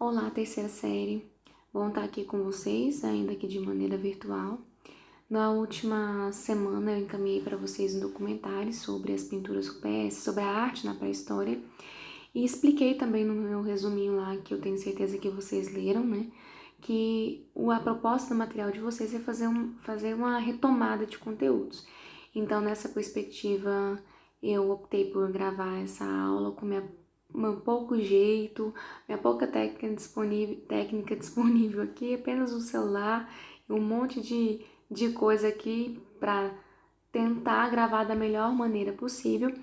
Olá, terceira série. Bom estar aqui com vocês, ainda que de maneira virtual. Na última semana eu encaminhei para vocês um documentário sobre as pinturas rupestres, sobre a arte na pré-história, e expliquei também no meu resuminho lá, que eu tenho certeza que vocês leram, né? Que a proposta do material de vocês é fazer uma retomada de conteúdos. Então, nessa perspectiva, eu optei por gravar essa aula com meu pouco jeito, minha pouca técnica disponível aqui, apenas o celular e um monte de coisa aqui para tentar gravar da melhor maneira possível,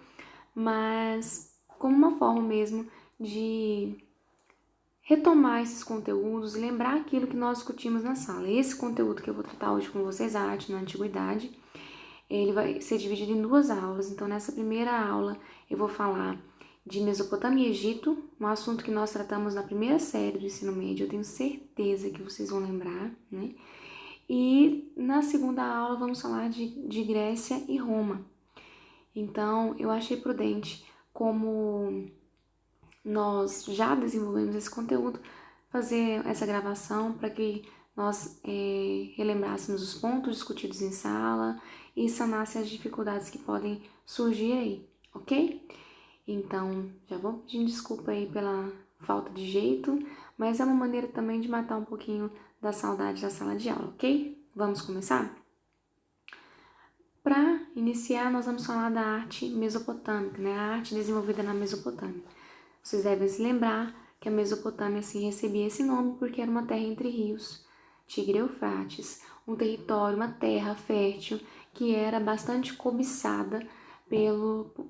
mas como uma forma mesmo de retomar esses conteúdos, lembrar aquilo que nós discutimos na sala. Esse conteúdo que eu vou tratar hoje com vocês, a arte na antiguidade, ele vai ser dividido em duas aulas. Então, nessa primeira aula, eu vou falar de Mesopotâmia e Egito, um assunto que nós tratamos na primeira série do ensino médio, eu tenho certeza que vocês vão lembrar, né? E na segunda aula, vamos falar de Grécia e Roma. Então, eu achei prudente, como nós já desenvolvemos esse conteúdo, fazer essa gravação para que nós relembrássemos os pontos discutidos em sala e sanasse as dificuldades que podem surgir aí, ok? Então, já vou pedindo desculpa aí pela falta de jeito, mas é uma maneira também de matar um pouquinho da saudade da sala de aula, ok? Vamos começar? Para iniciar, nós vamos falar da arte mesopotâmica, né? A arte desenvolvida na Mesopotâmia. Vocês devem se lembrar que a Mesopotâmia assim, recebia esse nome porque era uma terra entre rios, Tigre e Eufrates, um território, uma terra fértil que era bastante cobiçada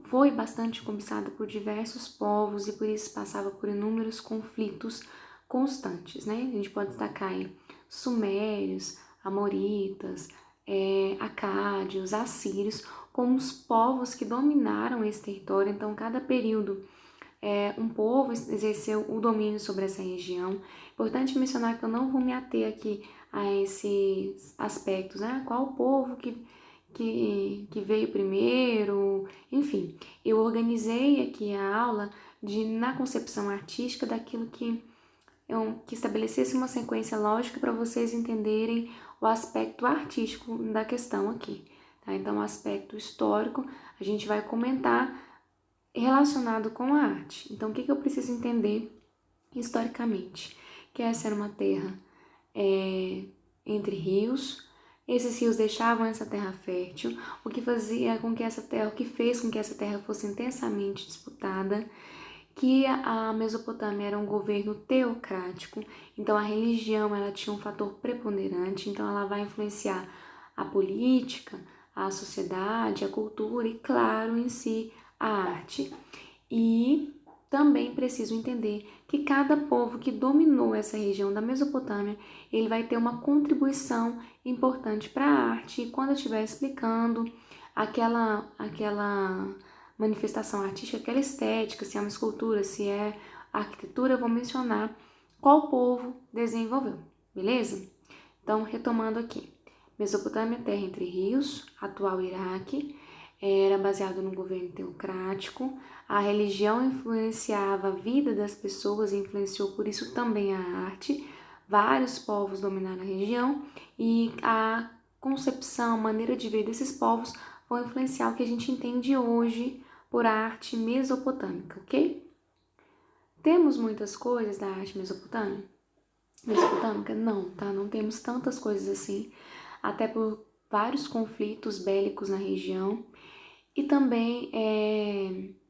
foi bastante cobiçada por diversos povos e por isso passava por inúmeros conflitos constantes, né? A gente pode destacar aí sumérios, amoritas, acádios, assírios, como os povos que dominaram esse território. Então, cada período um povo exerceu o domínio sobre essa região. Importante mencionar que eu não vou me ater aqui a esses aspectos, né? Qual povo que veio primeiro, enfim. Eu organizei aqui a aula na concepção artística daquilo que estabelecesse uma sequência lógica para vocês entenderem o aspecto artístico da questão aqui. Tá? Então, o aspecto histórico a gente vai comentar relacionado com a arte. Então, o que eu preciso entender historicamente? Que essa era uma terra entre rios. Esses rios deixavam essa terra fértil, o que fez com que essa terra fosse intensamente disputada, que a Mesopotâmia era um governo teocrático, então a religião ela tinha um fator preponderante, então ela vai influenciar a política, a sociedade, a cultura e, claro, em si, a arte. E também preciso entender que cada povo que dominou essa região da Mesopotâmia, ele vai ter uma contribuição importante para a arte. E quando eu estiver explicando aquela manifestação artística, aquela estética, se é uma escultura, se é arquitetura, eu vou mencionar qual povo desenvolveu, beleza? Então, retomando aqui. Mesopotâmia, terra entre rios, atual Iraque, era baseado no governo teocrático, a religião influenciava a vida das pessoas e influenciou por isso também a arte, vários povos dominaram a região e a concepção, a maneira de ver desses povos vão influenciar o que a gente entende hoje por arte mesopotâmica, ok? Temos muitas coisas da arte mesopotâmica? Não, tá? Não temos tantas coisas assim, até por vários conflitos bélicos na região e também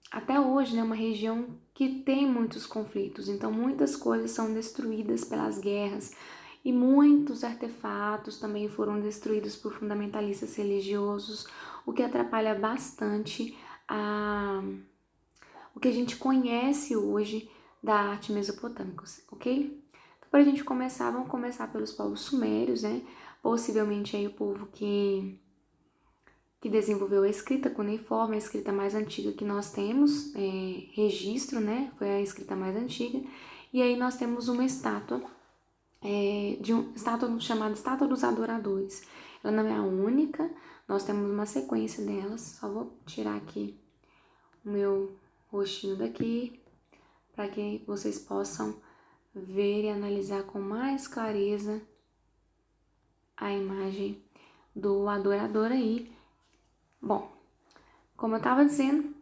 até hoje, né, uma região que tem muitos conflitos, então muitas coisas são destruídas pelas guerras e muitos artefatos também foram destruídos por fundamentalistas religiosos, o que atrapalha bastante o que a gente conhece hoje da arte mesopotâmica, ok? Então, para a gente começar, vamos começar pelos povos sumérios, né? Possivelmente aí o povo que desenvolveu a escrita cuneiforme, a escrita mais antiga que nós temos, registro, né? Foi a escrita mais antiga. E aí nós temos uma estátua, estátua chamada Estátua dos Adoradores. Ela não é a única, nós temos uma sequência delas. Só vou tirar aqui o meu rostinho daqui, para que vocês possam ver e analisar com mais clareza a imagem do adorador aí. Bom, como eu estava dizendo,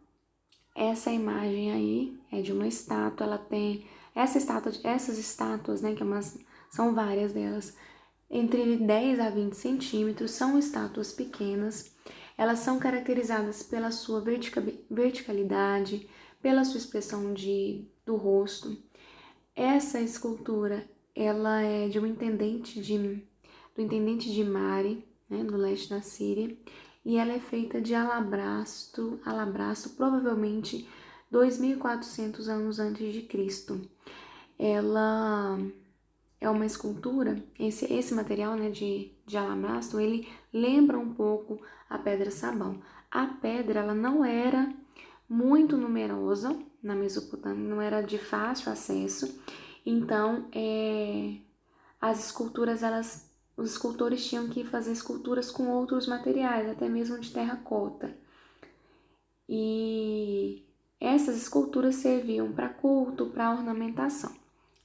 essa imagem aí é de uma estátua, ela tem essas estátuas, né, são várias delas, entre 10 a 20 centímetros, são estátuas pequenas. Elas são caracterizadas pela sua verticalidade, pela sua expressão do rosto. Essa escultura, ela é de do intendente de Mari, né, do leste da Síria, e ela é feita de alabastro, provavelmente 2.400 anos antes de Cristo. Ela é uma escultura, esse material, né, de alabastro, ele lembra um pouco a pedra sabão. A pedra, ela não era muito numerosa na Mesopotâmia, não era de fácil acesso, então os escultores tinham que fazer esculturas com outros materiais, até mesmo de terracota. E essas esculturas serviam para culto, para ornamentação.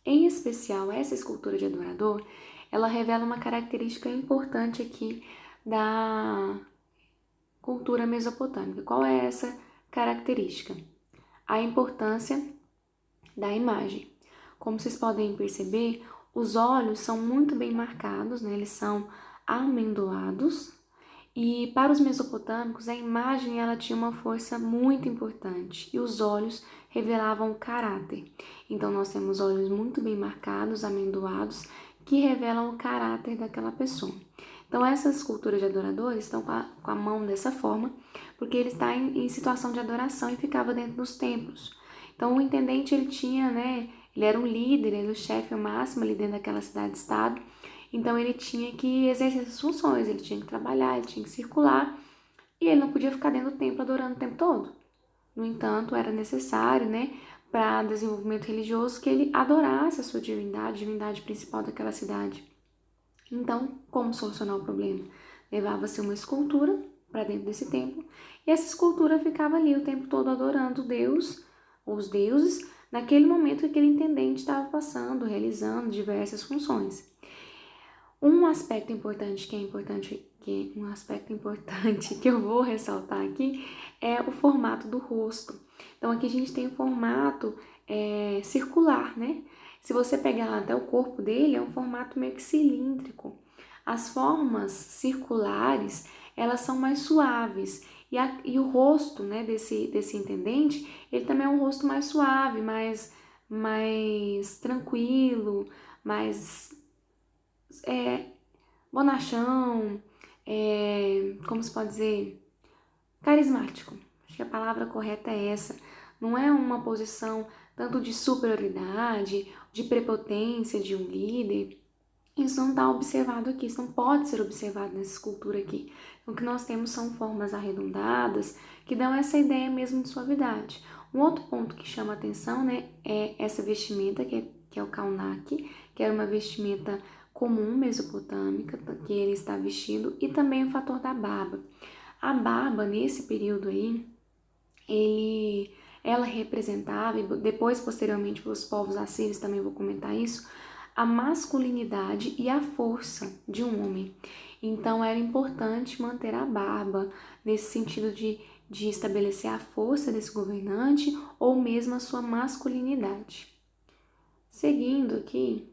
Em especial, essa escultura de adorador, ela revela uma característica importante aqui da cultura mesopotâmica. Qual é essa característica? A importância da imagem. Como vocês podem perceber, os olhos são muito bem marcados, né? Eles são amendoados. E para os mesopotâmicos, a imagem ela tinha uma força muito importante e os olhos revelavam o caráter. Então, nós temos olhos muito bem marcados, amendoados, que revelam o caráter daquela pessoa. Então, essas esculturas de adoradores estão com a mão dessa forma, porque ele está em situação de adoração e ficava dentro dos templos. Então, o intendente, ele tinha, né, ele era um líder, ele era o chefe máximo ali dentro daquela cidade-estado, então ele tinha que exercer essas funções, ele tinha que trabalhar, ele tinha que circular, e ele não podia ficar dentro do templo adorando o tempo todo. No entanto, era necessário, né, para desenvolvimento religioso, que ele adorasse a sua divindade principal daquela cidade. Então, como solucionar o problema? Levava-se uma escultura para dentro desse templo, e essa escultura ficava ali o tempo todo adorando Deus, ou os deuses, naquele momento que aquele intendente estava passando, realizando diversas funções. Um aspecto importante que eu vou ressaltar aqui é o formato do rosto. Então aqui a gente tem o formato circular, né? Se você pegar até o corpo dele, é um formato meio que cilíndrico. As formas circulares, elas são mais suaves. E o rosto, né, desse intendente, ele também é um rosto mais suave, mais tranquilo, mais bonachão, como se pode dizer, carismático. Acho que a palavra correta é essa. Não é uma posição tanto de superioridade, de prepotência de um líder. Isso não está observado aqui, isso não pode ser observado nessa escultura aqui. Então, o que nós temos são formas arredondadas que dão essa ideia mesmo de suavidade. Um outro ponto que chama a atenção, né, é essa vestimenta, que é o kaunak, que era uma vestimenta comum mesopotâmica, que ele está vestido, e também o fator da barba. A barba, nesse período aí, ela representava, e depois, posteriormente, para os povos assírios, também vou comentar isso, a masculinidade e a força de um homem. Então, era importante manter a barba, nesse sentido de estabelecer a força desse governante ou mesmo a sua masculinidade. Seguindo aqui,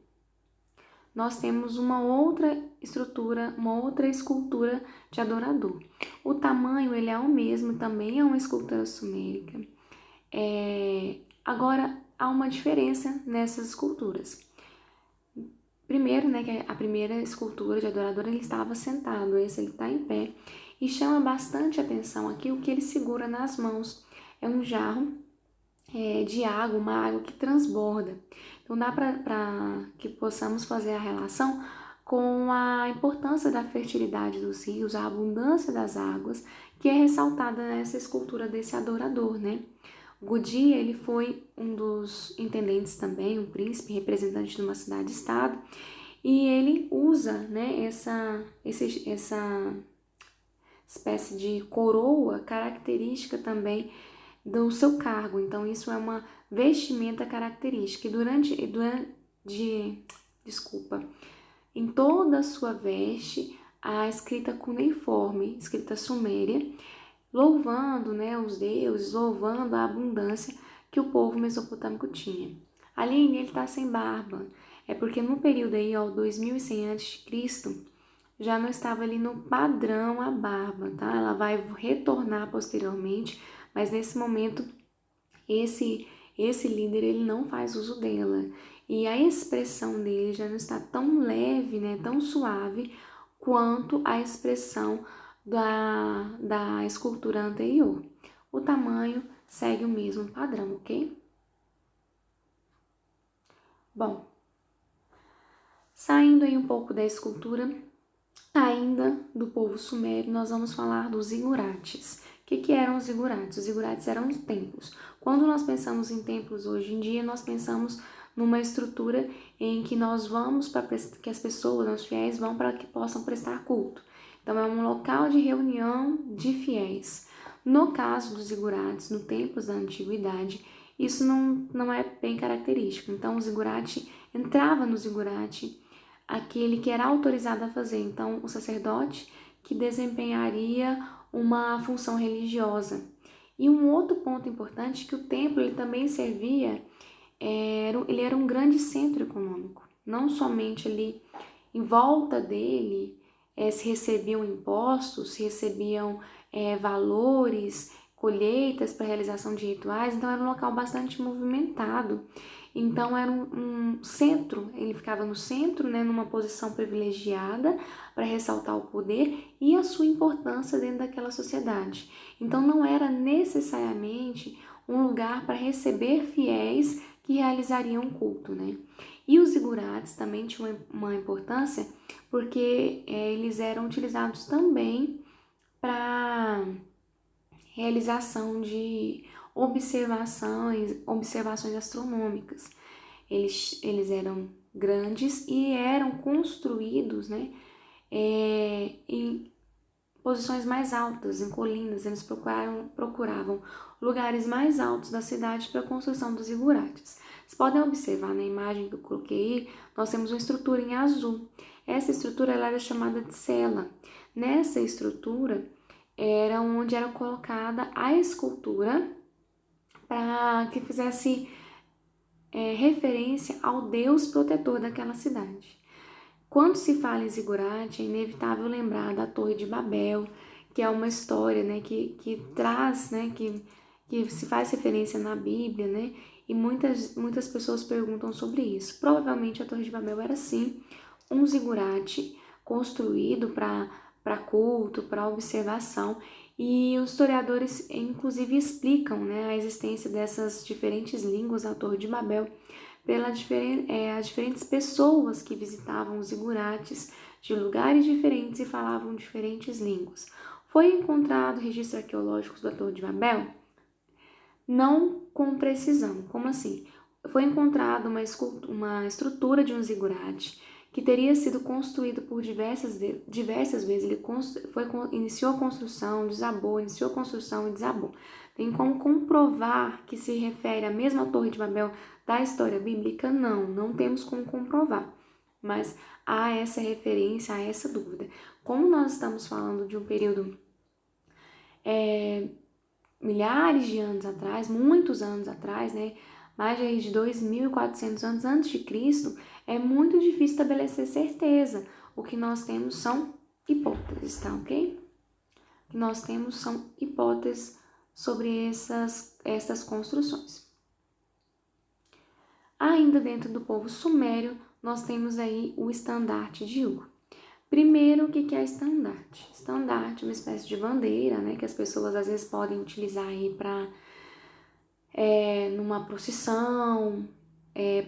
nós temos uma outra estrutura, uma outra escultura de adorador. O tamanho ele é o mesmo, também é uma escultura sumérica. Agora, há uma diferença nessas esculturas. Primeiro, né, que a primeira escultura de adorador, ele estava sentado, esse ele está em pé. E chama bastante atenção aqui o que ele segura nas mãos. É um jarro de água, uma água que transborda. Então dá para que possamos fazer a relação com a importância da fertilidade dos rios, a abundância das águas, que é ressaltada nessa escultura desse adorador, né? Gudi, ele foi um dos intendentes também, um príncipe, representante de uma cidade-estado, e ele usa, né, essa espécie de coroa característica também do seu cargo. Então, isso é uma vestimenta característica. E em toda a sua veste, a escrita cuneiforme, escrita suméria, louvando, né, os deuses, louvando a abundância que o povo mesopotâmico tinha. Aline, ele está sem barba. É porque no período aí, 2100 a.C., já não estava ali no padrão a barba, tá? Ela vai retornar posteriormente, mas nesse momento esse líder ele não faz uso dela. E a expressão dele já não está tão leve, né, tão suave quanto a expressão da escultura anterior. O tamanho segue o mesmo padrão, ok? Bom, saindo aí um pouco da escultura, ainda do povo sumério, nós vamos falar dos zigurates. O que eram os zigurates? Os zigurates eram os templos. Quando nós pensamos em templos hoje em dia, nós pensamos numa estrutura em que nós vamos para que as pessoas, os fiéis, vão para que possam prestar culto. Então, é um local de reunião de fiéis. No caso dos zigurates, no templos da antiguidade, isso não é bem característico. Então, o zigurate entrava no zigurate aquele que era autorizado a fazer. Então, o sacerdote que desempenharia uma função religiosa. E um outro ponto importante é que o templo ele também servia, ele era um grande centro econômico. Não somente ali em volta dele se recebiam impostos, se recebiam valores, colheitas para realização de rituais, então era um local bastante movimentado. Então era um centro, ele ficava no centro, né, numa posição privilegiada para ressaltar o poder e a sua importância dentro daquela sociedade. Então não era necessariamente um lugar para receber fiéis que realizariam culto, né? E os zigurates também tinham uma importância porque eles eram utilizados também para realização de observações astronômicas. Eles eram grandes e eram construídos, né, em posições mais altas, em colinas. Eles procuravam lugares mais altos da cidade para a construção dos zigurates. Vocês podem observar na imagem que eu coloquei, nós temos uma estrutura em azul. Essa estrutura ela era chamada de cela. Nessa estrutura era onde era colocada a escultura para que fizesse referência ao Deus protetor daquela cidade. Quando se fala em zigurate, é inevitável lembrar da Torre de Babel, que é uma história, né, que traz, né, que se faz referência na Bíblia, né, e muitas pessoas perguntam sobre isso. Provavelmente a Torre de Babel era, sim, um zigurate construído para culto, para observação, e os historiadores, inclusive, explicam, né, a existência dessas diferentes línguas da Torre de Babel pelas as diferentes pessoas que visitavam os zigurates de lugares diferentes e falavam diferentes línguas. Foi encontrado registros arqueológicos da Torre de Babel? Não com precisão. Como assim? Foi encontrada uma estrutura de um zigurate que teria sido construído por diversas vezes. Ele iniciou a construção, desabou, iniciou a construção e desabou. Tem como comprovar que se refere à mesma Torre de Babel da história bíblica? Não temos como comprovar. Mas há essa referência, há essa dúvida. Como nós estamos falando de um período milhares de anos atrás, muitos anos atrás, né? Mais de 2.400 anos antes de Cristo, é muito difícil estabelecer certeza. O que nós temos são hipóteses, tá ok? O que nós temos são hipóteses sobre essas construções. Ainda dentro do povo sumério, nós temos aí o estandarte de Ur. Primeiro, o que é estandarte? Estandarte é uma espécie de bandeira, né, que as pessoas às vezes podem utilizar aí para numa procissão,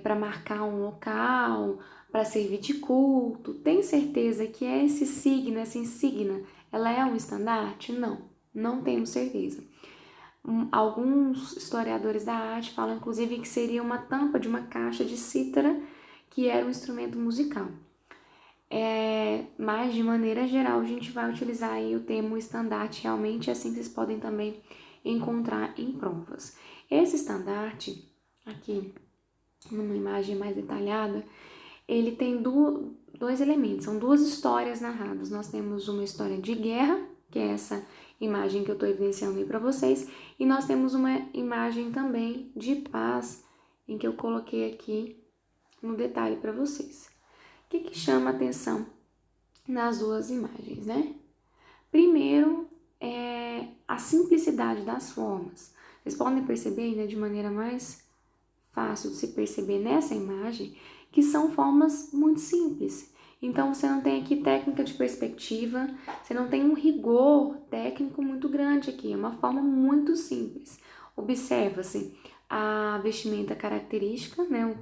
para marcar um local, para servir de culto. Tem certeza que esse signo, essa insígnia, ela é um estandarte? Não temos certeza. Alguns historiadores da arte falam, inclusive, que seria uma tampa de uma caixa de cítara, que era um instrumento musical. Mas, de maneira geral, a gente vai utilizar aí o termo estandarte, realmente, assim vocês podem também encontrar em provas. Esse estandarte aqui, numa imagem mais detalhada, ele tem dois elementos, são duas histórias narradas. Nós temos uma história de guerra, que é essa imagem que eu estou evidenciando aí para vocês, e nós temos uma imagem também de paz, em que eu coloquei aqui no detalhe para vocês. O que chama atenção nas duas imagens, né? Primeiro, é a simplicidade das formas. Vocês podem perceber ainda de maneira mais fácil de se perceber nessa imagem que são formas muito simples. Então, você não tem aqui técnica de perspectiva, você não tem um rigor técnico muito grande aqui, é uma forma muito simples. Observa-se a vestimenta característica, né, o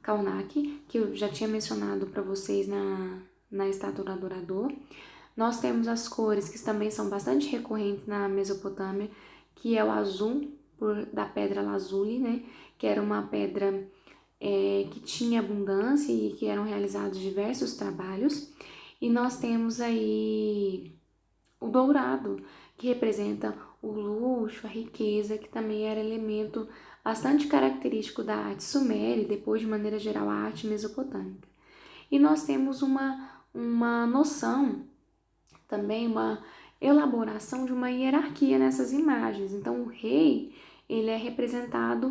kaunak, que eu já tinha mencionado para vocês na estátua do adorador. Nós temos as cores que também são bastante recorrentes na Mesopotâmia, que é o azul, da pedra lazuli, né, que era uma pedra que tinha abundância e que eram realizados diversos trabalhos. E nós temos aí o dourado, que representa o luxo, a riqueza, que também era elemento bastante característico da arte suméria e depois, de maneira geral, a arte mesopotâmica. E nós temos uma noção, também uma elaboração de uma hierarquia nessas imagens. Então, o rei, ele é representado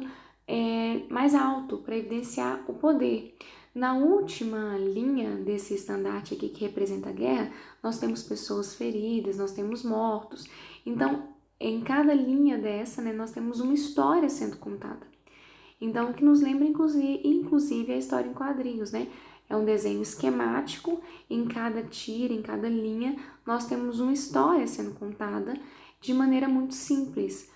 mais alto para evidenciar o poder. Na última linha desse estandarte aqui que representa a guerra, nós temos pessoas feridas, nós temos mortos. Então, em cada linha dessa, né, nós temos uma história sendo contada. Então, o que nos lembra, inclusive, a história em quadrinhos, né? É um desenho esquemático, em cada tira, em cada linha, nós temos uma história sendo contada de maneira muito simples,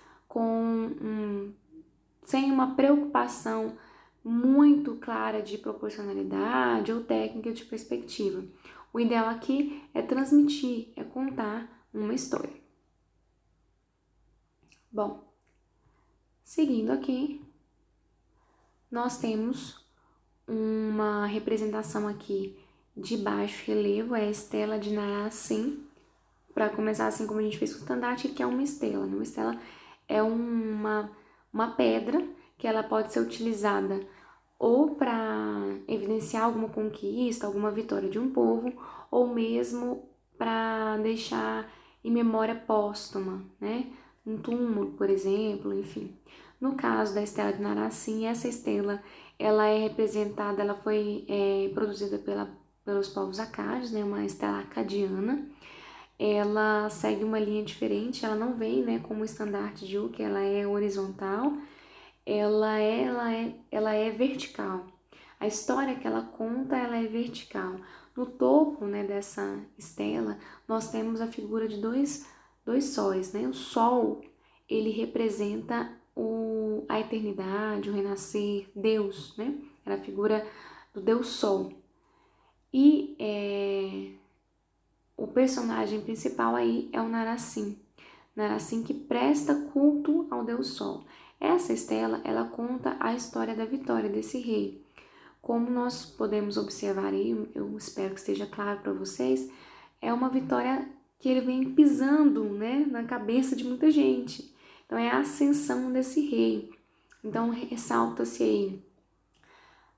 sem uma preocupação muito clara de proporcionalidade ou técnica de perspectiva. O ideal aqui é transmitir, é contar uma história. Bom, seguindo aqui, nós temos uma representação aqui de baixo relevo, é a estela de Narasim. Para começar, assim como a gente fez com o estandarte, que é uma estela. Uma estela é uma pedra que ela pode ser utilizada ou para evidenciar alguma conquista, alguma vitória de um povo, ou mesmo para deixar em memória póstuma, né? Um túmulo, por exemplo, enfim. No caso da estela de Narasim, essa estela ela é representada, ela foi produzida pelos povos acádios, né? Uma estela acadiana. Ela segue uma linha diferente, ela não vem, né, como o estandarte de Uki, ela é horizontal, ela é vertical. A história que ela conta, ela é vertical. No topo, né, dessa estela, nós temos a figura de dois sóis, né? O sol, ele representa a eternidade, o renascer, Deus, né? Era a figura do Deus Sol. E o personagem principal aí é o Narasim. Narasim que presta culto ao Deus Sol. Essa estela, ela conta a história da vitória desse rei. Como nós podemos observar aí, eu espero que esteja claro para vocês, é uma vitória que ele vem pisando, né, na cabeça de muita gente. Então é a ascensão desse rei. Então ressalta-se aí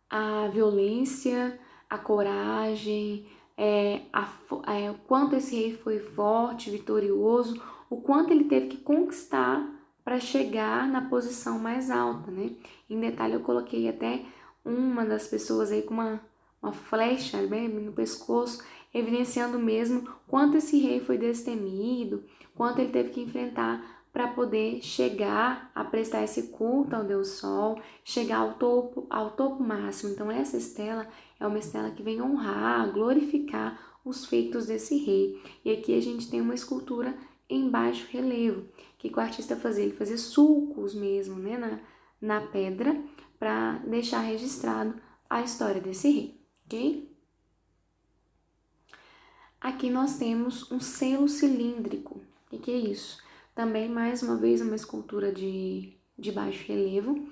a violência, a coragem, o quanto esse rei foi forte, vitorioso, o quanto ele teve que conquistar para chegar na posição mais alta, né? Em detalhe, eu coloquei até uma das pessoas aí com uma flecha bem no pescoço, evidenciando mesmo quanto esse rei foi destemido, quanto ele teve que enfrentar para poder chegar a prestar esse culto ao Deus Sol, chegar ao topo máximo. Então essa estela é uma estela que vem honrar, glorificar os feitos desse rei. E aqui a gente tem uma escultura em baixo relevo. O que o artista fazia? Ele fazia sulcos mesmo, né, na pedra, para deixar registrado a história desse rei, ok? Aqui nós temos um selo cilíndrico. O que é isso? Também, mais uma vez, uma escultura de baixo relevo.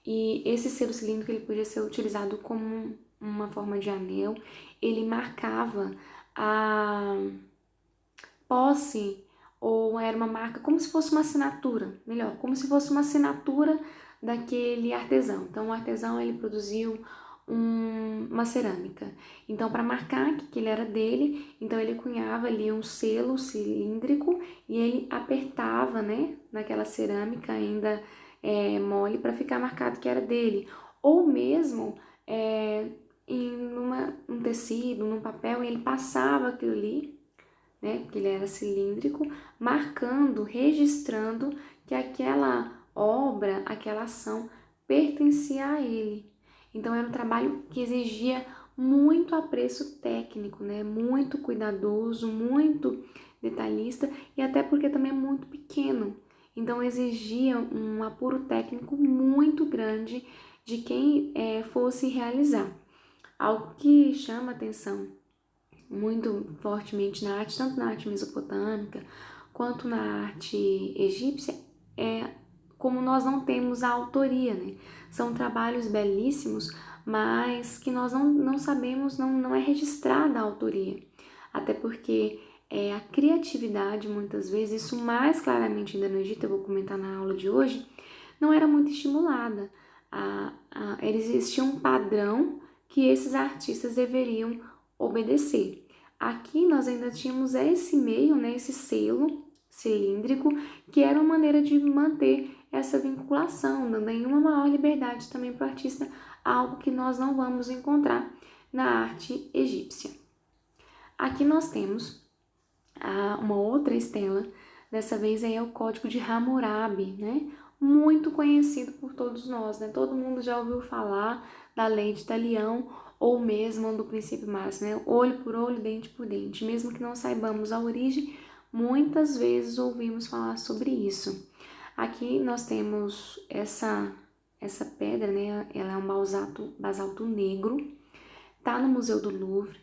E esse selo cilíndrico ele podia ser utilizado como uma forma de anel. Ele marcava a posse, ou era uma marca como se fosse uma assinatura, melhor, como se fosse uma assinatura daquele artesão. Então, o artesão ele produziu uma cerâmica. Então, para marcar que ele era dele, então ele cunhava ali um selo cilíndrico e ele apertava, né, naquela cerâmica ainda mole para ficar marcado que era dele. Ou mesmo em um tecido, num papel, ele passava aquilo ali, né, porque ele era cilíndrico, marcando, registrando que aquela obra, aquela ação pertencia a ele. Então era um trabalho que exigia muito apreço técnico, né, muito cuidadoso, muito detalhista e até porque também é muito pequeno. Então exigia um apuro técnico muito grande de quem fosse realizar. Algo que chama atenção muito fortemente na arte, tanto na arte mesopotâmica quanto na arte egípcia, é como nós não temos a autoria, né? São trabalhos belíssimos, mas que nós não sabemos, não é registrada a autoria. Até porque a criatividade, muitas vezes, isso mais claramente ainda no Egito, eu vou comentar na aula de hoje, não era muito estimulada. Existia um padrão que esses artistas deveriam obedecer. Aqui nós ainda tínhamos esse meio, né, esse selo cilíndrico, que era uma maneira de manter essa vinculação, dando aí uma maior liberdade também para o artista, algo que nós não vamos encontrar na arte egípcia. Aqui nós temos uma outra estela, dessa vez aí é o Código de Hammurabi, né? Muito conhecido por todos nós, né? Todo mundo já ouviu falar da lei de Talião ou mesmo do princípio máximo, né? Olho por olho, dente por dente. Mesmo que não saibamos a origem, muitas vezes ouvimos falar sobre isso. Aqui nós temos essa pedra, né? Ela é um basalto negro, tá no Museu do Louvre.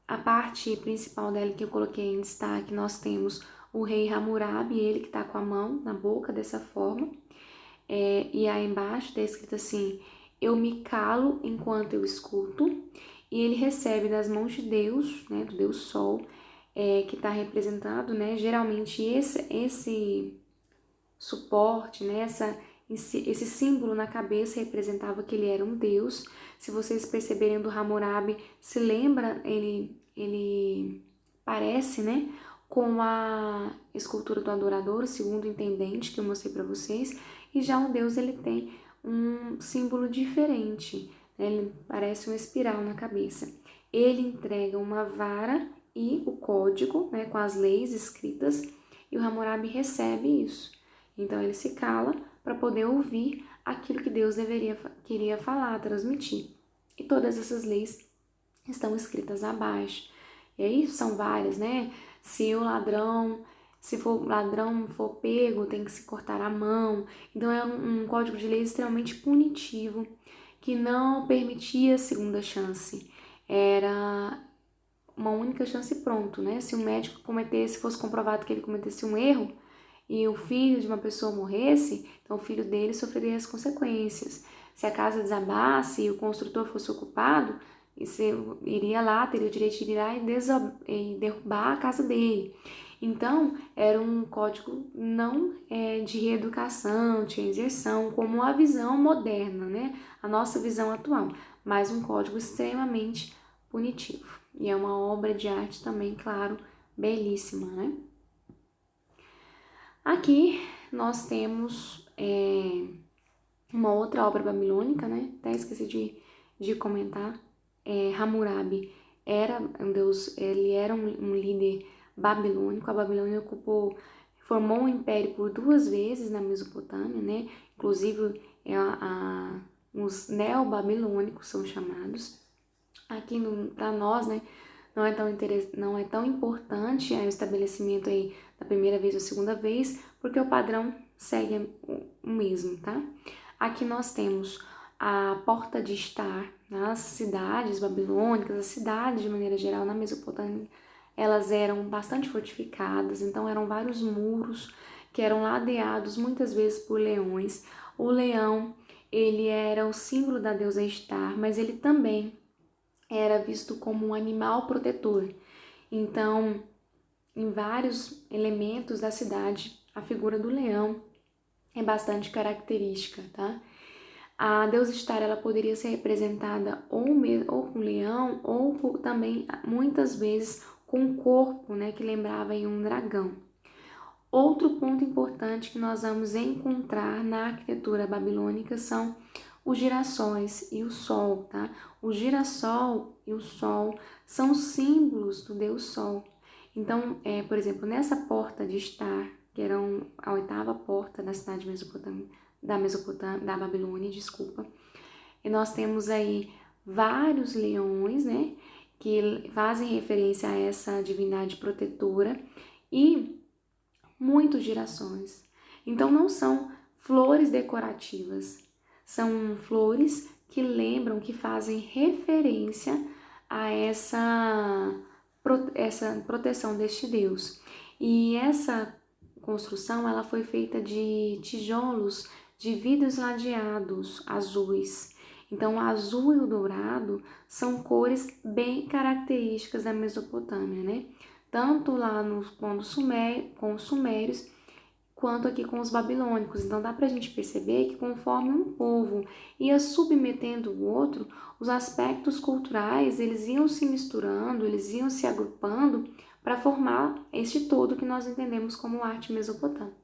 A parte principal dela que eu coloquei em destaque, nós temos o rei Hammurabi, ele que está com a mão na boca dessa forma. E aí embaixo está escrito assim: eu me calo enquanto eu escuto. E ele recebe das mãos de Deus, né, do Deus Sol, que está representado, né, geralmente esse suporte, né, esse símbolo na cabeça representava que ele era um deus. Se vocês perceberem do Hammurabi, se lembra, ele parece, né, com a escultura do adorador, o segundo intendente que eu mostrei para vocês, e já o deus ele tem um símbolo diferente, né, ele parece uma espiral na cabeça. Ele entrega uma vara e o código, né, com as leis escritas, e o Hammurabi recebe isso. Então ele se cala para poder ouvir aquilo que Deus queria falar, transmitir. E todas essas leis estão escritas abaixo. E aí são várias, né? Se o ladrão for pego, tem que se cortar a mão. Então é um código de lei extremamente punitivo, que não permitia segunda chance. Era uma única chance e pronto, né? Se um médico fosse comprovado que ele cometesse um erro, e o filho de uma pessoa morresse, então o filho dele sofreria as consequências. Se a casa desabasse e o construtor fosse ocupado, você iria lá, teria o direito de ir lá e derrubar a casa dele. Então, era um código não de reeducação, de inserção, como a visão moderna, né? A nossa visão atual, mas um código extremamente punitivo. E é uma obra de arte também, claro, belíssima, né? Aqui nós temos uma outra obra babilônica, né? Até esqueci de comentar. Hammurabi era um deus, ele era um líder babilônico. A Babilônia formou um império por 2 vezes na Mesopotâmia, né? Inclusive os neobabilônicos são chamados. Aqui para nós, né? Não é tão importante o estabelecimento aí da primeira vez ou segunda vez, porque o padrão segue o mesmo, tá? Aqui nós temos a Porta de Estar, as cidades babilônicas, as cidades de maneira geral na Mesopotâmia, elas eram bastante fortificadas, então eram vários muros que eram ladeados muitas vezes por leões. O leão, ele era o símbolo da deusa Estar, mas ele também era visto como um animal protetor. Então, em vários elementos da cidade, a figura do leão é bastante característica, tá? A deusa Ishtar, ela poderia ser representada ou com leão, ou também, muitas vezes, com um corpo, né, que lembrava aí um dragão. Outro ponto importante que nós vamos encontrar na arquitetura babilônica são os girassóis e o sol, tá? O girassol e o sol são símbolos do deus sol. Então, por exemplo, nessa porta de Ishtar, que era a 8ª porta da cidade da Babilônia, desculpa, e nós temos aí vários leões, né, que fazem referência a essa divindade protetora e muitos girassóis. Então não são flores decorativas, são flores que lembram, que fazem referência a essa proteção deste Deus. E essa construção, ela foi feita de tijolos de vidros ladeados azuis. Então, o azul e o dourado são cores bem características da Mesopotâmia, né? Tanto lá com os sumérios, quanto aqui com os babilônicos. Então dá pra gente perceber que conforme um povo ia submetendo o outro, os aspectos culturais, eles iam se misturando, eles iam se agrupando para formar este todo que nós entendemos como arte mesopotâmica.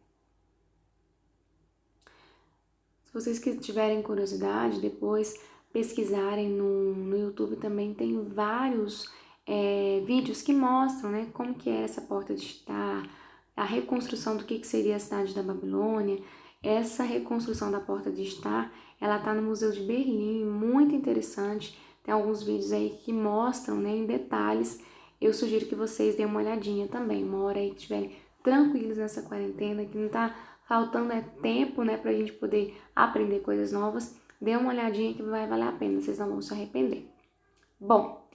Se vocês que tiverem curiosidade, depois pesquisarem no YouTube, também tem vários vídeos que mostram, né, como que era essa porta de Ishtar, a reconstrução do que seria a cidade da Babilônia. Essa reconstrução da porta de Ishtar, ela está no Museu de Berlim, muito interessante. Tem alguns vídeos aí que mostram, né, em detalhes. Eu sugiro que vocês deem uma olhadinha também, uma hora aí que estiverem tranquilos nessa quarentena, que não está faltando tempo, né, pra gente poder aprender coisas novas. Dê uma olhadinha que vai valer a pena, vocês não vão se arrepender. Bom,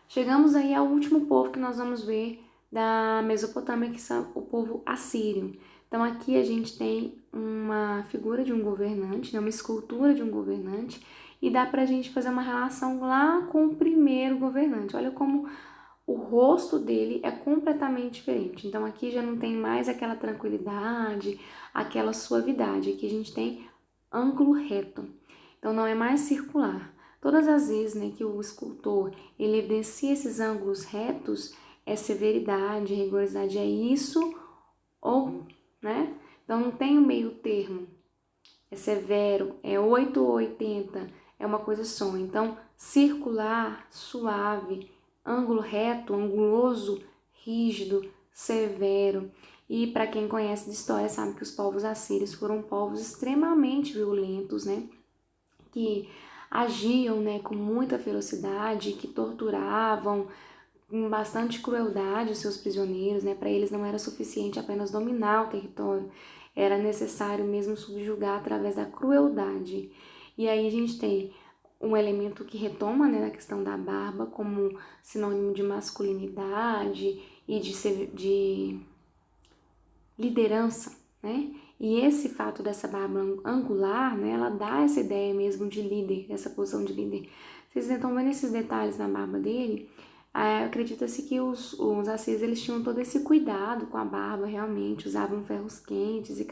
chegamos aí ao último povo que nós vamos ver da Mesopotâmia, que são o povo assírio. Então aqui a gente tem uma figura de um governante, né, uma escultura de um governante, e dá pra gente fazer uma relação lá com o primeiro governante. Olha como o rosto dele é completamente diferente. Então aqui já não tem mais aquela tranquilidade, aquela suavidade. Aqui a gente tem ângulo reto. Então não é mais circular. Todas as vezes, né, que o escultor ele evidencia esses ângulos retos, é severidade, rigorosidade, é isso ou, né? Então não tem o meio termo. É severo, é 8 ou 80, é uma coisa só. Então, circular, suave, ângulo reto, anguloso, rígido, severo. E para quem conhece de história sabe que os povos assírios foram povos extremamente violentos, né? Que agiam, né, com muita ferocidade, que torturavam com bastante crueldade os seus prisioneiros, né? Para eles não era suficiente apenas dominar o território, era necessário mesmo subjugar através da crueldade. E aí a gente tem um elemento que retoma, né, na questão da barba como sinônimo de masculinidade e de liderança, né? E esse fato dessa barba angular, né, ela dá essa ideia mesmo de líder, essa posição de líder. Vocês estão vendo esses detalhes na barba dele? Acredita-se que os assírios eles tinham todo esse cuidado com a barba, realmente, usavam ferros quentes e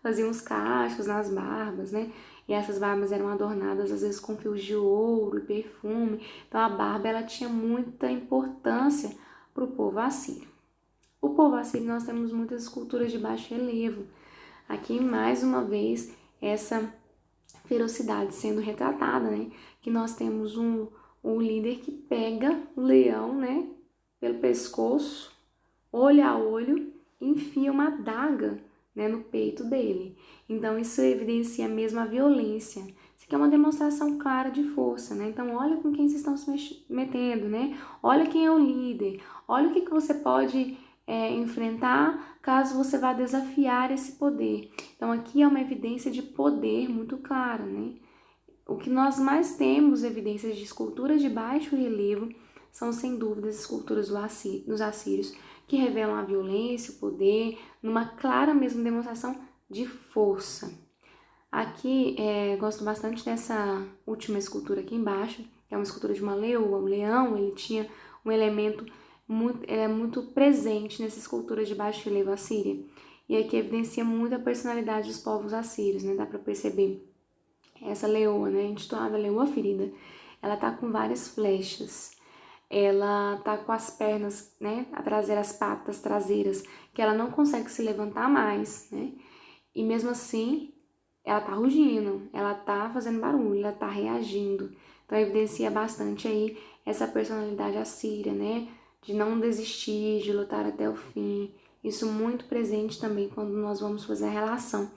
faziam os cachos nas barbas, né? E essas barbas eram adornadas às vezes com fios de ouro e perfume. Então a barba ela tinha muita importância para o povo assírio. O povo assírio nós temos muitas esculturas de baixo relevo. Aqui mais uma vez essa ferocidade sendo retratada, né? Que nós temos um líder que pega o leão, né, pelo pescoço, olho a olho, e enfia uma adaga, né, no peito dele. Então isso evidencia mesmo a violência. Isso aqui é uma demonstração clara de força, né? Então olha com quem vocês estão se metendo, né? Olha quem é o líder. Olha o que você pode enfrentar caso você vá desafiar esse poder. Então aqui é uma evidência de poder muito clara, né? O que nós mais temos evidências de esculturas de baixo relevo são, sem dúvida, as esculturas dos assírios, que revelam a violência, o poder, numa clara mesmo demonstração de força. Aqui, gosto bastante dessa última escultura aqui embaixo, que é uma escultura de uma leoa. O leão, ele tinha um elemento muito presente nessa escultura de baixo relevo assíria. E aqui evidencia muito a personalidade dos povos assírios, né? Dá para perceber. Essa leoa, né, intitulada Leoa Ferida, ela tá com várias flechas. Ela tá com as pernas, né, as patas traseiras, que ela não consegue se levantar mais, né? E mesmo assim, ela tá rugindo, ela tá fazendo barulho, ela tá reagindo. Então evidencia bastante aí essa personalidade assíria, né? De não desistir, de lutar até o fim. Isso muito presente também quando nós vamos fazer a relação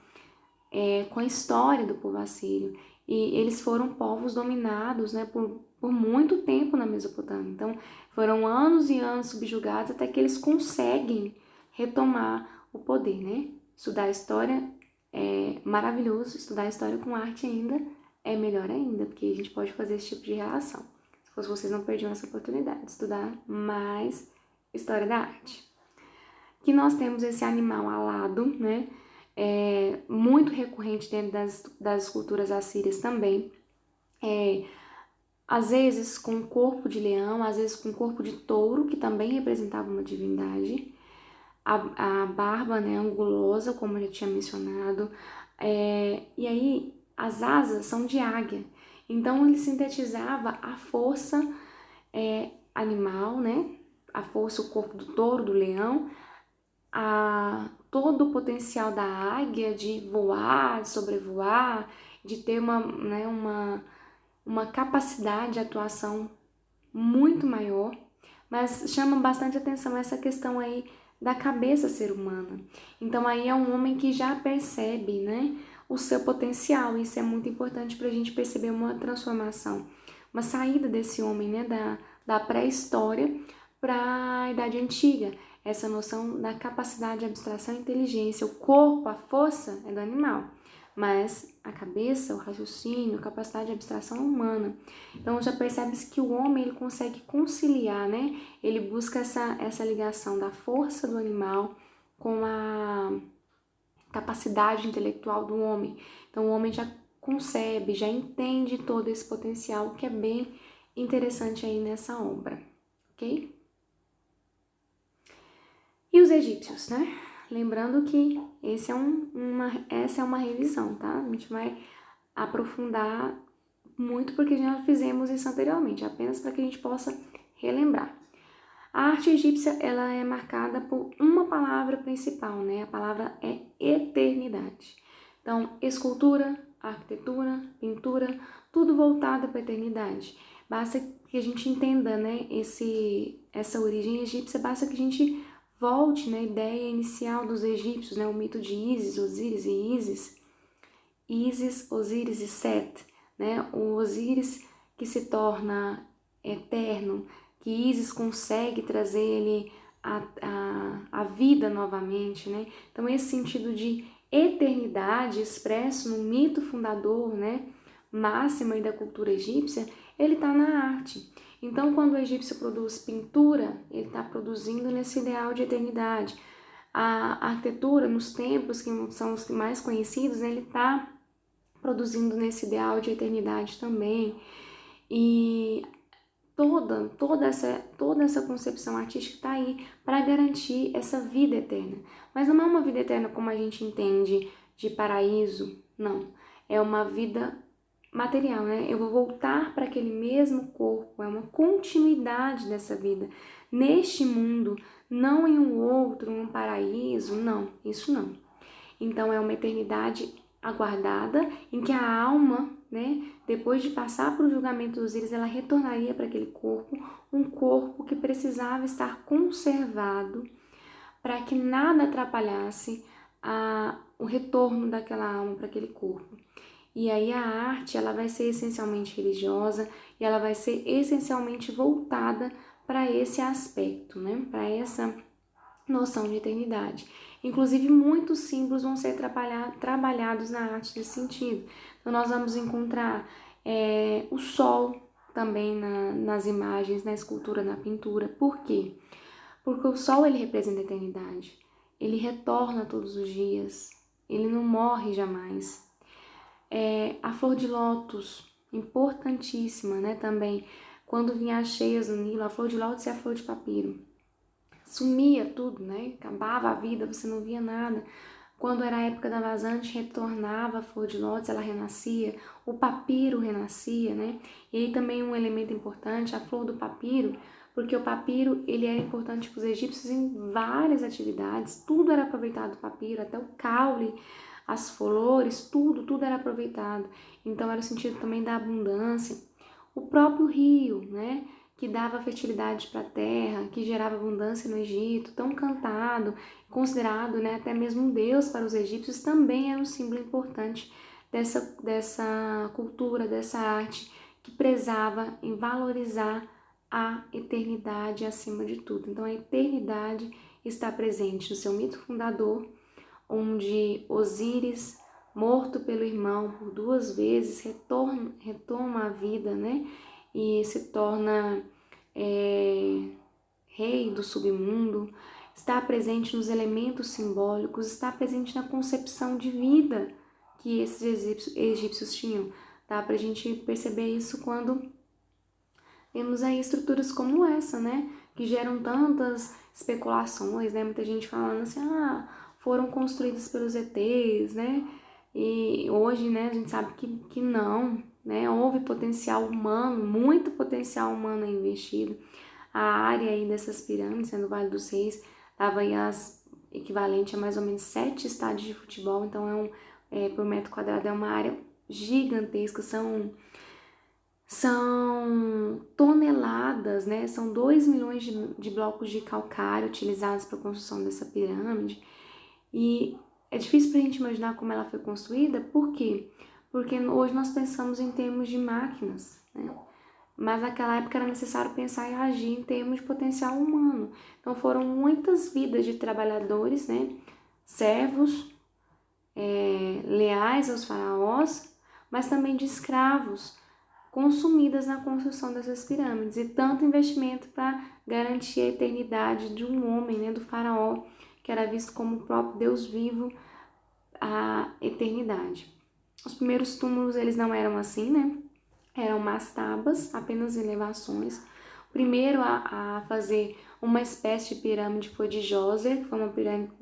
com a história do povo assírio. E eles foram povos dominados, né, por muito tempo na Mesopotâmia. Então, foram anos e anos subjugados até que eles conseguem retomar o poder, né? Estudar a história é maravilhoso, estudar a história com arte ainda é melhor ainda, porque a gente pode fazer esse tipo de relação. Se fosse vocês, não perdiam essa oportunidade de estudar mais história da arte. Que nós temos esse animal alado, né? Muito recorrente dentro das culturas assírias também. Às vezes com corpo de leão, às vezes com corpo de touro, que também representava uma divindade. A barba, né, angulosa, como eu já tinha mencionado. E aí as asas são de águia. Então ele sintetizava a força animal, né? A força, o corpo do touro, do leão, todo o potencial da águia de voar, de sobrevoar, de ter uma capacidade de atuação muito maior, mas chama bastante atenção essa questão aí da cabeça ser humana. Então aí é um homem que já percebe, né, o seu potencial. Isso é muito importante para a gente perceber uma transformação, uma saída desse homem, né, da pré-história para a Idade Antiga. Essa noção da capacidade de abstração e inteligência. O corpo, a força é do animal, mas a cabeça, o raciocínio, a capacidade de abstração é humana. Então já percebe-se que o homem ele consegue conciliar, né? Ele busca essa ligação da força do animal com a capacidade intelectual do homem. Então o homem já concebe, já entende todo esse potencial, que é bem interessante aí nessa obra, ok? E os egípcios, né? Lembrando que essa é uma revisão, tá? A gente vai aprofundar muito porque já fizemos isso anteriormente, apenas para que a gente possa relembrar. A arte egípcia ela é marcada por uma palavra principal, né? A palavra é eternidade. Então, escultura, arquitetura, pintura, tudo voltado para a eternidade. Basta que a gente entenda, né, essa origem egípcia, basta que a gente volte na ideia inicial dos egípcios, né, o mito de Ísis, Osíris e Ísis. Ísis, Osíris e Set, né? O Osíris que se torna eterno, que Ísis consegue trazer ele a vida novamente, né? Então esse sentido de eternidade expresso no mito fundador, né, máximo aí da cultura egípcia, ele está na arte. Então quando o egípcio produz pintura, ele está produzindo nesse ideal de eternidade. A arquitetura nos templos, que são os mais conhecidos, ele está produzindo nesse ideal de eternidade também. E toda essa concepção artística está aí para garantir essa vida eterna. Mas não é uma vida eterna como a gente entende de paraíso, não. É uma vida material, né? Eu vou voltar para aquele mesmo corpo, é uma continuidade dessa vida neste mundo, não em um outro, um paraíso, não, isso não. Então é uma eternidade aguardada em que a alma, né, depois de passar por o julgamento dos íris, ela retornaria para aquele corpo, um corpo que precisava estar conservado para que nada atrapalhasse o retorno daquela alma para aquele corpo. E aí a arte ela vai ser essencialmente religiosa e ela vai ser essencialmente voltada para esse aspecto, né, para essa noção de eternidade. Inclusive, muitos símbolos vão ser trabalhados na arte nesse sentido. Então, nós vamos encontrar o sol também nas imagens, na escultura, na pintura. Por quê? Porque o sol ele representa a eternidade. Ele retorna todos os dias. Ele não morre jamais. A flor de lótus, importantíssima, né? Também, quando vinha as cheias no Nilo, a flor de lótus e a flor de papiro. sumia tudo, né? Acabava a vida, você não via nada. Quando era a época da vazante, retornava a flor de lótus, ela renascia, o papiro renascia, né? E aí também um elemento importante, a flor do papiro, porque o papiro, ele era importante para os egípcios em várias atividades, tudo era aproveitado do papiro, até o caule, as flores, tudo era aproveitado. Então era o sentido também da abundância. O próprio rio, né? Que dava fertilidade para a terra, que gerava abundância no Egito, tão cantado, considerado, né, até mesmo um deus para os egípcios, também era um símbolo importante dessa cultura, dessa arte, que prezava em valorizar a eternidade acima de tudo. Então a eternidade está presente no seu mito fundador, onde Osíris, morto pelo irmão por 2 vezes, retoma a vida, né? E se torna rei do submundo, está presente nos elementos simbólicos, está presente na concepção de vida que esses egípcios tinham. Dá pra gente perceber isso quando temos aí estruturas como essa, né? Que geram tantas especulações, né? Muita gente falando assim, foram construídas pelos ETs, né? E hoje, né, a gente sabe que não, né? Houve potencial humano, muito potencial humano investido. A área aí dessas pirâmides, né, do Vale dos Reis, dava aí equivalente a mais ou menos 7 estádios de futebol, então por metro quadrado é uma área gigantesca, são toneladas, né? São 2 milhões de blocos de calcário utilizados para a construção dessa pirâmide. E é difícil para a gente imaginar como ela foi construída, por quê? Porque hoje nós pensamos em termos de máquinas, né? Mas naquela época era necessário pensar e agir em termos de potencial humano. Então foram muitas vidas de trabalhadores, né? Servos, leais aos faraós, mas também de escravos, consumidas na construção dessas pirâmides, e tanto investimento para garantir a eternidade de um homem, né, do faraó, que era visto como o próprio Deus vivo, a eternidade. Os primeiros túmulos, eles não eram assim, né? Eram mastabas, apenas elevações. O primeiro a fazer uma espécie de pirâmide foi de Djoser, que foi uma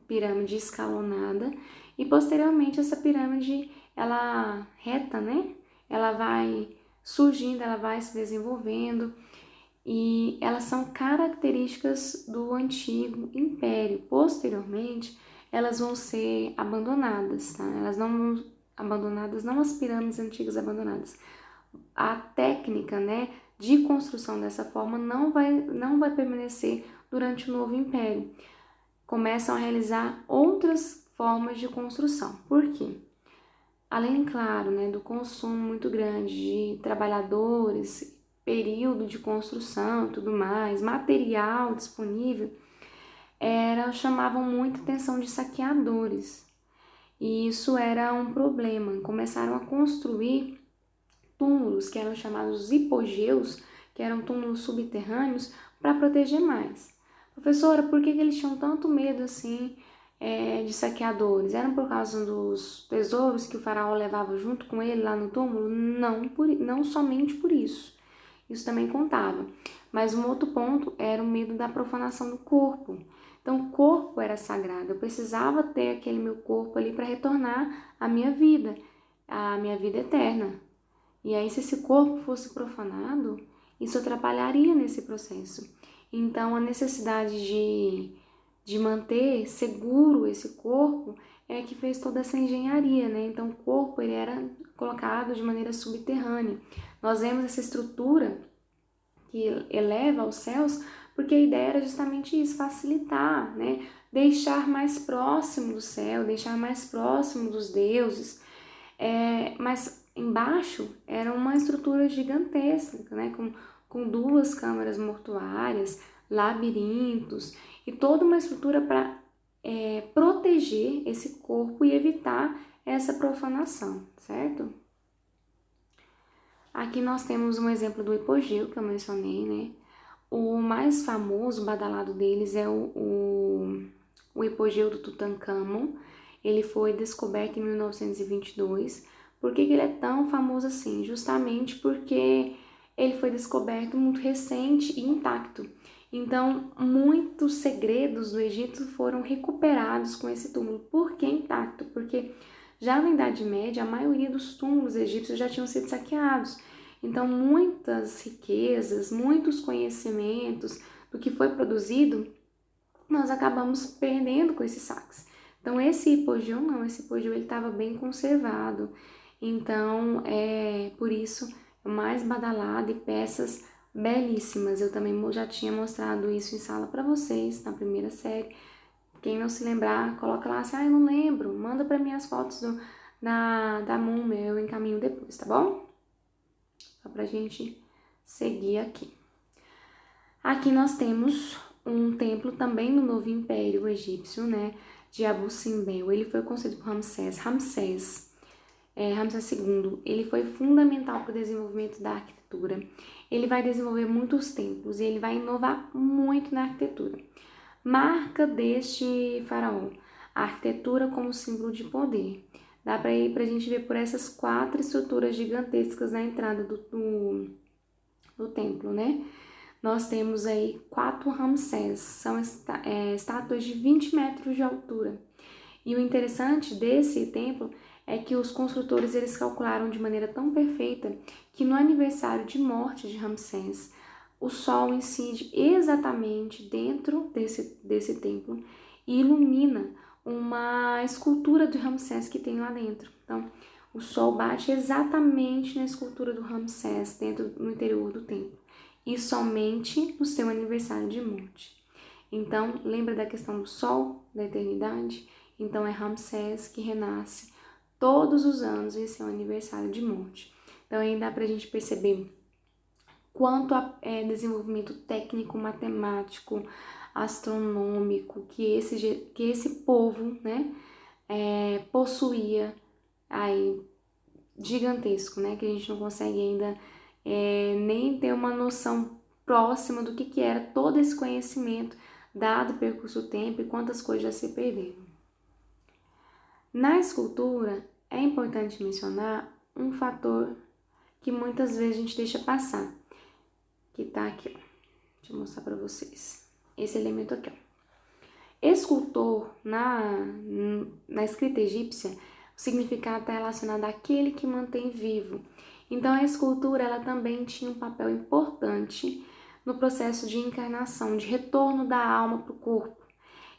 pirâmide escalonada, e posteriormente essa pirâmide, ela reta, né? Ela vai surgindo, ela vai se desenvolvendo, e elas são características do antigo império. Posteriormente, elas vão ser abandonadas, tá? Elas não vão abandonadas, não as pirâmides antigas abandonadas. A técnica, né, de construção dessa forma não vai permanecer durante o novo império. Começam a realizar outras formas de construção. Por quê? Além, claro, né, do consumo muito grande de trabalhadores, período de construção e tudo mais, material disponível, chamavam muita atenção de saqueadores. E isso era um problema. Começaram a construir túmulos, que eram chamados hipogeus, que eram túmulos subterrâneos, para proteger mais. Professora, por que eles tinham tanto medo assim de saqueadores? Eram por causa dos tesouros que o faraó levava junto com ele lá no túmulo? Não somente por isso. Isso também contava. Mas um outro ponto era o medo da profanação do corpo. Então, o corpo era sagrado. Eu precisava ter aquele meu corpo ali para retornar à minha vida eterna. E aí, se esse corpo fosse profanado, isso atrapalharia nesse processo. Então, a necessidade de manter seguro esse corpo é que fez toda essa engenharia, né? Então, o corpo ele era colocado de maneira subterrânea. Nós vemos essa estrutura que eleva aos céus, porque a ideia era justamente isso, facilitar, né? Deixar mais próximo do céu, deixar mais próximo dos deuses. Mas embaixo era uma estrutura gigantesca, né? Com 2 câmaras mortuárias, labirintos e toda uma estrutura para proteger esse corpo e evitar essa profanação, certo? Aqui nós temos um exemplo do hipogeu que eu mencionei, né? O mais famoso, o badalado deles é o hipogeu do Tutancâmon. Ele foi descoberto em 1922. Por que ele é tão famoso assim? Justamente porque ele foi descoberto muito recente e intacto. Então, muitos segredos do Egito foram recuperados com esse túmulo. Por que intacto? Porque já na Idade Média, a maioria dos túmulos egípcios já tinham sido saqueados. Então, muitas riquezas, muitos conhecimentos do que foi produzido, nós acabamos perdendo com esses saques. Então, esse hipogeu não, esse hipogeu ele estava bem conservado. Então, por isso, é mais badalado e peças belíssimas. Eu também já tinha mostrado isso em sala para vocês, na primeira série. Quem não se lembrar, coloca lá assim, eu não lembro, manda para mim as fotos da múmia, eu encaminho depois, tá bom? Só pra gente seguir aqui. Aqui nós temos um templo também no Novo Império Egípcio, né, de Abu Simbel. Ele foi construído por Ramsés II. Ele foi fundamental para o desenvolvimento da arquitetura. Ele vai desenvolver muitos templos e ele vai inovar muito na arquitetura. Marca deste faraó, a arquitetura como símbolo de poder. Dá para a gente ver por essas 4 estruturas gigantescas na entrada do templo, né? Nós temos aí 4 Ramsés, são estátuas de 20 metros de altura. E o interessante desse templo é que os construtores eles calcularam de maneira tão perfeita que no aniversário de morte de Ramsés, o sol incide exatamente dentro desse templo e ilumina uma escultura de Ramsés que tem lá dentro. Então, o sol bate exatamente na escultura do Ramsés no interior do templo e somente no seu aniversário de morte. Então, lembra da questão do sol, da eternidade? Então, é Ramsés que renasce todos os anos em seu aniversário de morte. Então, aí dá pra gente perceber quanto a desenvolvimento técnico, matemático, astronômico que esse povo, né, possuía aí, gigantesco, né, que a gente não consegue ainda nem ter uma noção próxima do que era todo esse conhecimento dado o percurso do tempo e quantas coisas já se perderam. Na escultura, é importante mencionar um fator que muitas vezes a gente deixa passar, que tá aqui, ó. Deixa eu mostrar para vocês. Esse elemento aqui, ó. Escultor, na escrita egípcia, o significado está relacionado àquele que mantém vivo. Então, a escultura ela também tinha um papel importante no processo de encarnação, de retorno da alma para o corpo.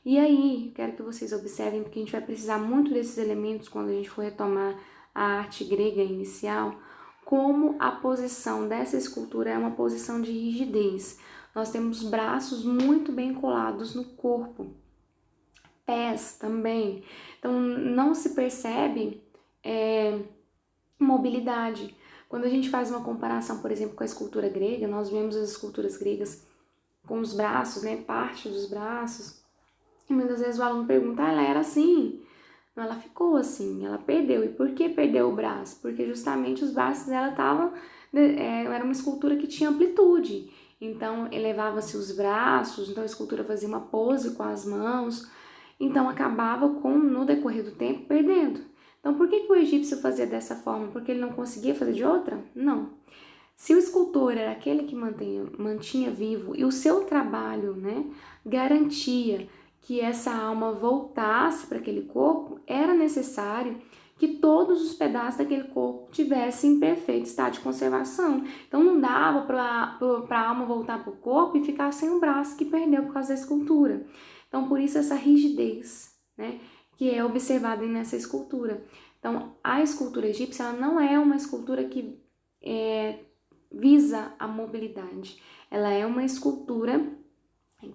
E aí, quero que vocês observem, porque a gente vai precisar muito desses elementos quando a gente for retomar a arte grega inicial, como a posição dessa escultura é uma posição de rigidez. Nós temos braços muito bem colados no corpo, pés também. Então, não se percebe mobilidade. Quando a gente faz uma comparação, por exemplo, com a escultura grega, nós vemos as esculturas gregas com os braços, né, parte dos braços, e muitas vezes o aluno pergunta, ela era assim? Não, ela ficou assim, ela perdeu. E por que perdeu o braço? Porque justamente os braços dela estavam, era uma escultura que tinha amplitude. Então, elevava-se os braços, então a escultura fazia uma pose com as mãos, então acabava no decorrer do tempo, perdendo. Então, por que o egípcio fazia dessa forma? Porque ele não conseguia fazer de outra? Não. Se o escultor era aquele que mantinha vivo e o seu trabalho, né, garantia que essa alma voltasse para aquele corpo, era necessário que todos os pedaços daquele corpo tivessem em perfeito estado de conservação. Então não dava para a alma voltar para o corpo e ficar sem o braço que perdeu por causa da escultura. Então por isso essa rigidez, né, que é observada nessa escultura. Então a escultura egípcia ela não é uma escultura que visa a mobilidade. Ela é uma escultura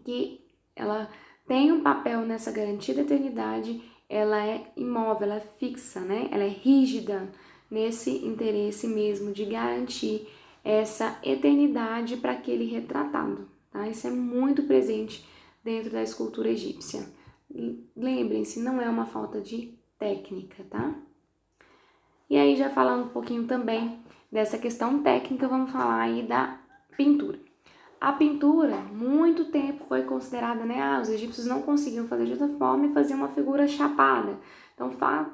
que ela tem um papel nessa garantia da eternidade, ela é imóvel, ela é fixa, né? Ela é rígida nesse interesse mesmo de garantir essa eternidade para aquele retratado, tá? Isso é muito presente dentro da escultura egípcia. Lembrem-se, não é uma falta de técnica, tá? E aí, já falando um pouquinho também dessa questão técnica, vamos falar aí da pintura. A pintura, muito tempo foi considerada, né? Os egípcios não conseguiam fazer de outra forma e faziam uma figura chapada. Então,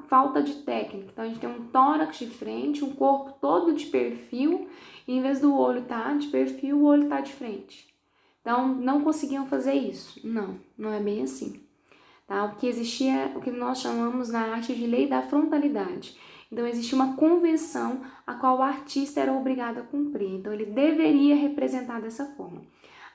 falta de técnica. Então, a gente tem um tórax de frente, um corpo todo de perfil, e em vez do olho estar de perfil, o olho está de frente. Então, não conseguiam fazer isso. Não, não é bem assim. Tá? O que existia, o que nós chamamos na arte de lei da frontalidade. Então, existia uma convenção a qual o artista era obrigado a cumprir. Então, ele deveria representar dessa forma.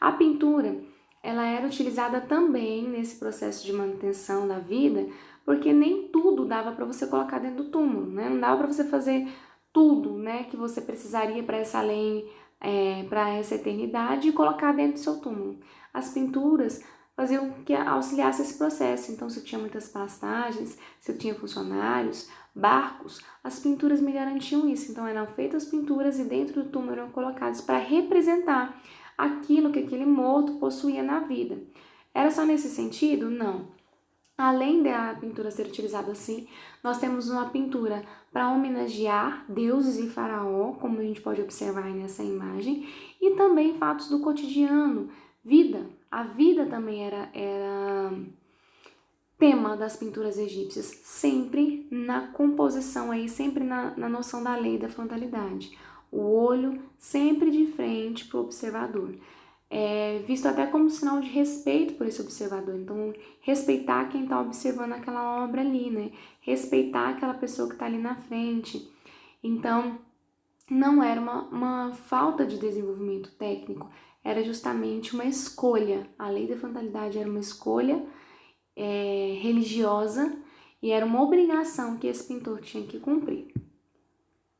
A pintura, ela era utilizada também nesse processo de manutenção da vida, porque nem tudo dava para você colocar dentro do túmulo, né? Não dava para você fazer tudo, né, que você precisaria para essa lei, para essa eternidade e colocar dentro do seu túmulo. As pinturas faziam que auxiliasse esse processo. Então, se eu tinha muitas pastagens, se eu tinha funcionários, barcos, as pinturas me garantiam isso. Então, eram feitas pinturas e dentro do túmulo eram colocadas para representar aquilo que aquele morto possuía na vida. Era só nesse sentido? Não. Além da pintura ser utilizada assim, nós temos uma pintura para homenagear deuses e faraó, como a gente pode observar aí nessa imagem, e também fatos do cotidiano, vida. A vida também era tema das pinturas egípcias, sempre na composição aí, sempre na noção da lei da frontalidade. O olho sempre de frente para o observador. Visto até como sinal de respeito por esse observador. Então, respeitar quem está observando aquela obra ali, né? Respeitar aquela pessoa que está ali na frente. Então, não era uma falta de desenvolvimento técnico, era justamente uma escolha. A lei da frontalidade era uma escolha religiosa e era uma obrigação que esse pintor tinha que cumprir.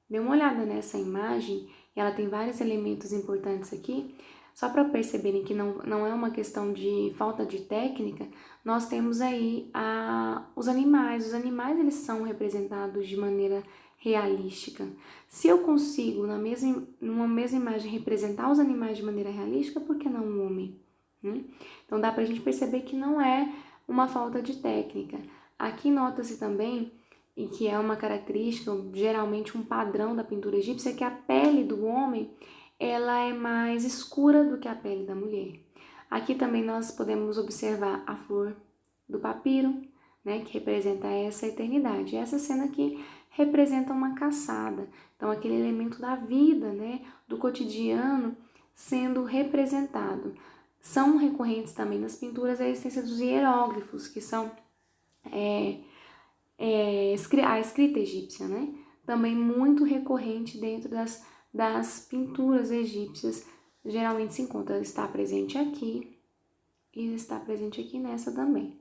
Dê uma olhada nessa imagem, e ela tem vários elementos importantes aqui. Só para perceberem que não é uma questão de falta de técnica, nós temos aí os animais. Os animais, eles são representados de maneira realística. Se eu consigo, numa mesma imagem, representar os animais de maneira realística, por que não o homem? Então, dá para a gente perceber que não é uma falta de técnica. Aqui nota-se também, e que é uma característica, geralmente um padrão da pintura egípcia, que a pele do homem ela é mais escura do que a pele da mulher. Aqui também nós podemos observar a flor do papiro, né, que representa essa eternidade. Essa cena aqui representa uma caçada. Então, aquele elemento da vida, né, do cotidiano sendo representado. São recorrentes também nas pinturas a existência dos hieróglifos, que são a escrita egípcia, né? Também muito recorrente dentro das pinturas egípcias, geralmente se encontra, está presente aqui e está presente aqui nessa também.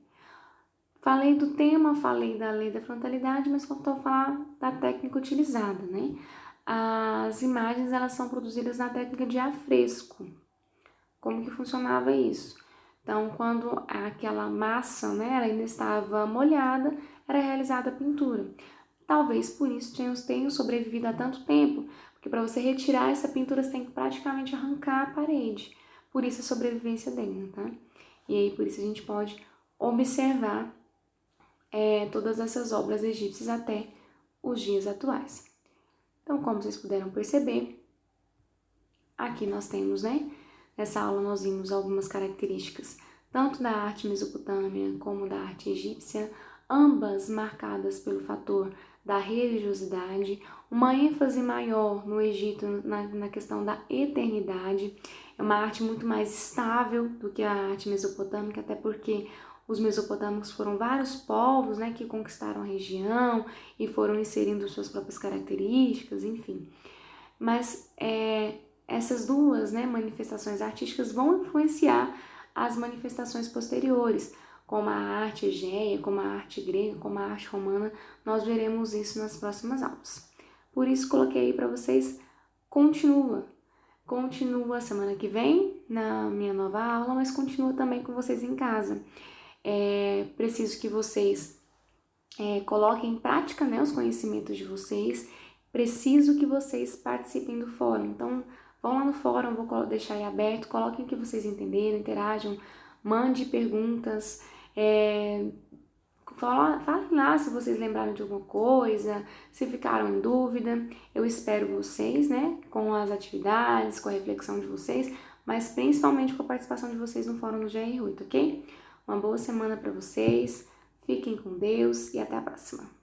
Falei do tema, falei da lei da frontalidade, mas faltou falar da técnica utilizada, né? As imagens, elas são produzidas na técnica de afresco. Como que funcionava isso? Então, quando aquela massa, né, ela ainda estava molhada, era realizada a pintura. Talvez por isso tenham sobrevivido há tanto tempo, porque para você retirar essa pintura, você tem que praticamente arrancar a parede. Por isso a sobrevivência dela, tá? E aí, por isso a gente pode observar todas essas obras egípcias até os dias atuais. Então, como vocês puderam perceber, aqui nós temos, né? Nessa aula nós vimos algumas características, tanto da arte mesopotâmica como da arte egípcia, ambas marcadas pelo fator da religiosidade, uma ênfase maior no Egito na questão da eternidade. É uma arte muito mais estável do que a arte mesopotâmica, até porque os mesopotâmicos foram vários povos, né, que conquistaram a região e foram inserindo suas próprias características, enfim. Mas essas duas, né, manifestações artísticas vão influenciar as manifestações posteriores, como a arte egéia, como a arte grega, como a arte romana. Nós veremos isso nas próximas aulas. Por isso, coloquei aí para vocês, continua semana que vem na minha nova aula, mas continua também com vocês em casa. Preciso que vocês coloquem em prática, né, os conhecimentos de vocês. Preciso que vocês participem do fórum. Então, vão lá no fórum, vou deixar aí aberto, coloquem o que vocês entenderam, interajam, mande perguntas, falem lá se vocês lembraram de alguma coisa, se ficaram em dúvida. Eu espero vocês, né, com as atividades, com a reflexão de vocês, mas principalmente com a participação de vocês no fórum do GR8, ok? Uma boa semana para vocês, fiquem com Deus e até a próxima!